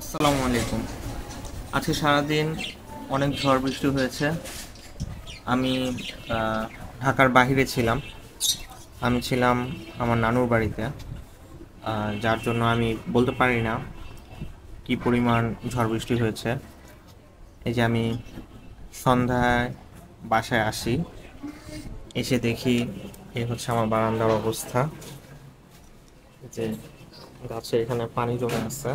আসসালামু আলাইকুম। আজকে সারাদিন অনেক ঝড় বৃষ্টি হয়েছে। আমি ঢাকার বাইরে ছিলাম। আমি ছিলাম আমার নানুর বাড়িতে, যার জন্য আমি বলতে পারি না কি পরিমাণ ঝড় বৃষ্টি হয়েছে। এই যে আমি সন্ধ্যায় বাসায় আসি, এসে দেখি এই হচ্ছে আমার বারান্দার অবস্থা। এই যে গাছে এখানে পানি জমে আছে।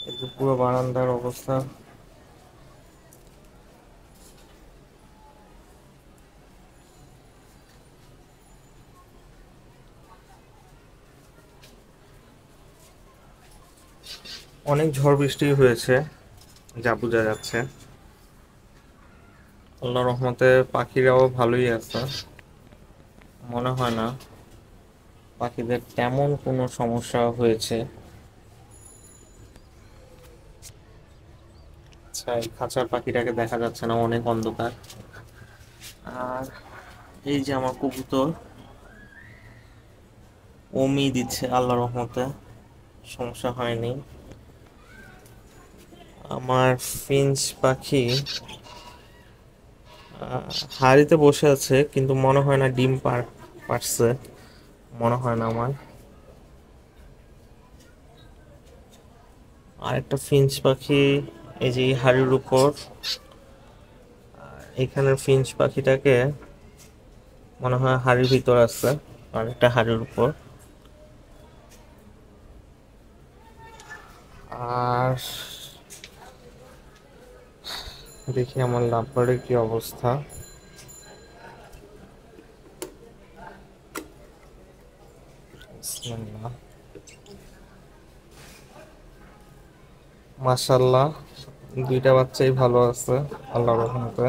এই যে পুরো বারান্দার অবস্থা। অনেক ঝড় বৃষ্টি হয়েছে যা বোঝা যাচ্ছে। আল্লাহ রহমতে পাখিরাও ভালোই আছে। মনে হয় না পাখিদের তেমন কোনো সমস্যা হয়েছে। আচ্ছা, এই খাঁচার পাখিটাকে দেখা যাচ্ছে না, অনেক অন্ধকার। আর এই যে আমার কবুতর ওমি দিচ্ছে, আল্লাহ রহমতে সমস্যা হয়নি। আমার ফিঞ্চ পাখি হাঁড়িতে বসে আছে, কিন্তু মনে হয় না ডিম পারছে, মনে হয় না আমার। আর একটা ফিঞ্চ পাখি এই যে এই হাড়ির উপর। এখানের ফিঞ্চ পাখিটাকে মনে হয় হাড়ির ভিতর আছে, আর একটা হাড়ির উপর। আর দেখি আমার লাভবারের কি অবস্থা। বিসমিল্লাহ। মাশাল্লাহ, দুইটা বাচ্চাই ভালো আছে আল্লাহর রহমতে।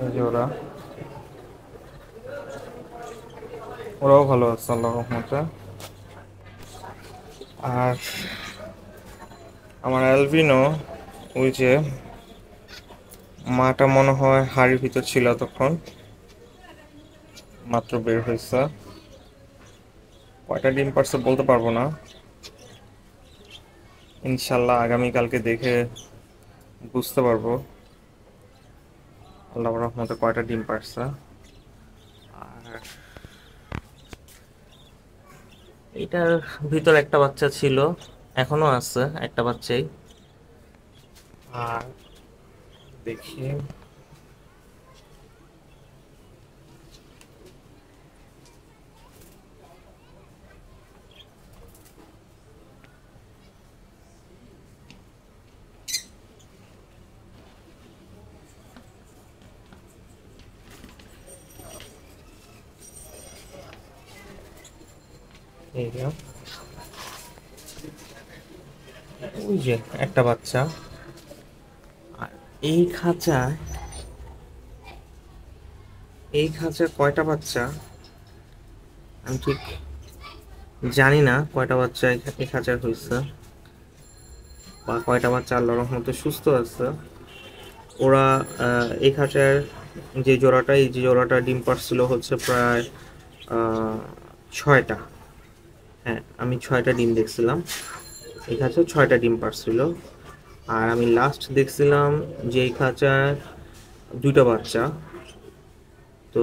এই যে ওরাও ভালো আছে আল্লাহর রহমতে। আর আমার অ্যালবিনো, ওই যে মাটা মনে হয় হাড়ির ভিতর ছিল তখন, মাত্র বের হয়েছে। কয়টা ডিম পারছে বলতে পারবো না, ইনশাল্লাহ আগামীকালকে দেখে বুঝতে পারবো আল্লাহর রহমতে কয়টা ডিম পারছে। আর এটার ভিতর একটা বাচ্চা ছিল, এখনো আছে একটা বাচ্চাই। আর দেখি, এই যে ওই যে একটা বাচ্চা। আর এই খাঁচায় কয়টা বাচ্চা আমি ঠিক জানি না, কয়টা বাচ্চা এই খাঁচায় হয়েছে বা কয়টা বাচ্চা আল্লাহর রহমতে সুস্থ আছে। ওরা এই খাঁচার যে জোড়াটা ডিম পাড়ছিল হচ্ছে প্রায় আহ, 6টা। হ্যাঁ, আমি 6টা ডিম দেখছিলাম। এই খাঁচায় 6টা ডিম পাড়ছিল। আর আমি লাস্ট দেখছিলাম যে এই খাঁচায় 2টা বাচ্চা। তো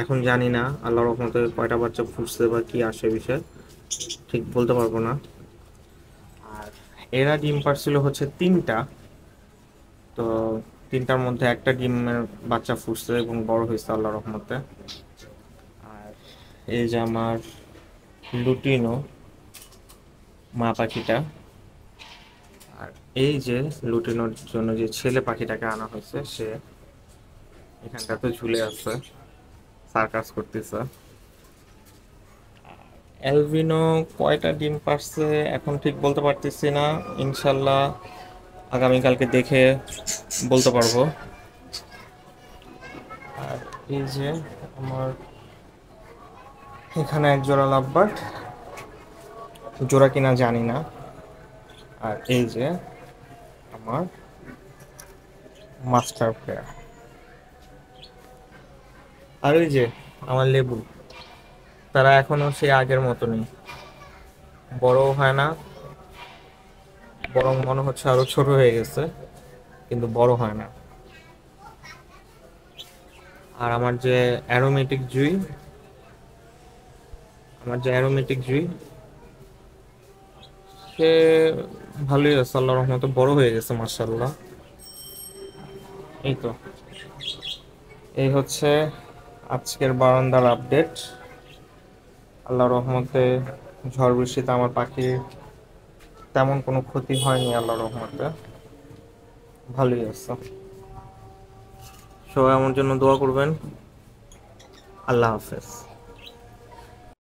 এখন জানি না আল্লাহর রহমতে কয়টা বাচ্চা ফুটছে বা কি আসে বিষয়, ঠিক বলতে পারবো না। আর এরা ডিম পাড়ছিল হচ্ছে 3টা। তো 3টার মধ্যে একটা ডিমের বাচ্চা ফুটছে এবং বড় হয়েছে আল্লাহর রহমতে। আর এই যে আমার লুটিনো মা পাখিটা। আর এই যে লুটিনোর জন্য যে ছেলে পাখিটাকে আনা হয়েছে, সে এখানটাতে ঝুলে আছে, সার্কাস করতেছে। অ্যালবিনো কয়টা ডিম পারছে এখন ঠিক বলতে পারতেছি না, ইনশাল্লাহ আগামীকালকে দেখে বলতে পারবো। আর এই যে আমার এখানে এক জোড়া লাভবার্ড, জোড়া কিনা জানি না। আর এই যে আমার মাস্টার পেয়ার। আর ওই যে আমার লেবু, তারা এখনো সেই আগের মতনই, বড়ও হয় না, বরং মনে হচ্ছে আরো ছোট হয়ে গেছে, কিন্তু বড় হয় না। আর আমার যে অ্যারোমেটিক জুই সে ভালোই আছে, আল্লাহ রহমতে বড় হয়ে গেছে মার্শাল্লাহ। এই তো, এই হচ্ছে আজকের বারান্দার আপডেট। আল্লাহ রহমতে ঝড় বৃষ্টিতে আমার পাখির তেমন কোনো ক্ষতি হয়নি, আল্লাহ রহমতে ভালোই আছে। সবাই আমার জন্য দোয়া করবেন। আল্লাহ হাফেজ।